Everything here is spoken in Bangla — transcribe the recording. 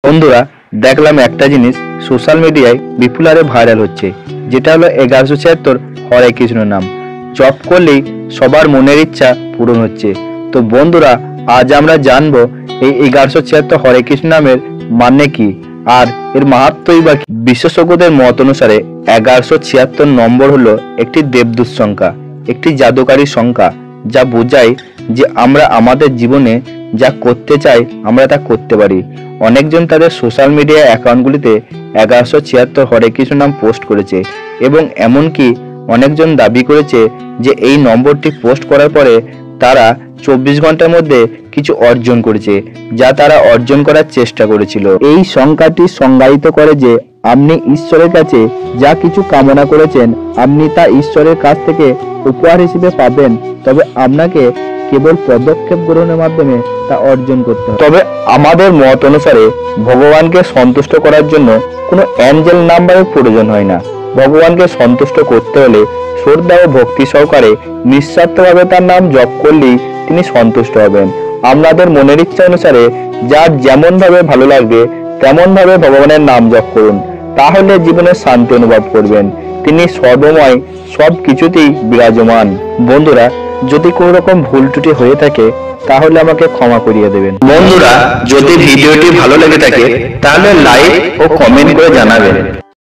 বন্ধুরা, দেখলাম একটা জিনিস সোশ্যাল মিডিয়ায় বিপুল হারে ভাইরাল হচ্ছে, যেটা হলো 1176 হরে কৃষ্ণ নাম জপ করলেই সবার মনের ইচ্ছা পূরণ হচ্ছে। তো বন্ধুরা, আজ আমরা জানবো এই 1176 হরে কৃষ্ণ নামের মানে কি আর এর মাহাত্ম্যই বা কি। বিশেষজ্ঞদের মত অনুসারে 1176 নম্বর হলো একটি দেবদূত সংখ্যা, একটি জাদুকারী সংখ্যা, যা বোঝায় যে আমরা আমাদের জীবনে যা করতে চাই আমরা তা করতে পারি। অনেকজন তাদের সোশ্যাল মিডিয়া অ্যাকাউন্টগুলিতে 1176 হরে কৃষ্ণ নাম পোস্ট করেছে এবং এমনকি অনেকজন দাবি করেছে যে এই নম্বরটি পোস্ট করার পরে তারা 24 ঘন্টার মধ্যে কিছু অর্জন করেছে, যা তারা অর্জন করার চেষ্টা করেছিল। এই সংখ্যাটি সংজ্ঞায়িত করে যে আপনি ঈশ্বরের কাছে যা কিছু কামনা করেছেন আপনি তা ঈশ্বরের কাছ থেকে উপহার হিসেবে পাবেন, তবে আপনাকে কেবল পদক্ষেপ গ্রহণের মাধ্যমে তা অর্জন করতে হবে। তবে আমাদের মত অনুসারে ভগবানকে সন্তুষ্ট করার জন্য কোনো অ্যাঞ্জেল নাম্বারের প্রয়োজন হয় না। ভগবানকে সন্তুষ্ট করতে হলে শ্রদ্ধা ও ভক্তি সহকারে নিঃস্বার্থভাবে তার নাম জপ করলেই তিনি সন্তুষ্ট হবেন। আপনাদের মনের ইচ্ছা অনুসারে যার যেমন ভাবে ভালো লাগবে তেমন ভাবে ভগবানের নাম জপ করুন, তাহলে জীবনে শান্তি অনুভব করবেন। তিনি সর্বময় সব কিছুতেই বিরাজমান। বন্ধুরা, যদি কোনো রকম ভুল ত্রুটি হয়ে থাকে তাহলে আমাকে ক্ষমা করিয়ে দেবেন। বন্ধুরা, যদি ভিডিওটি ভালো লেগে থাকে তাহলে লাইক ও কমেন্ট করে জানাবেন।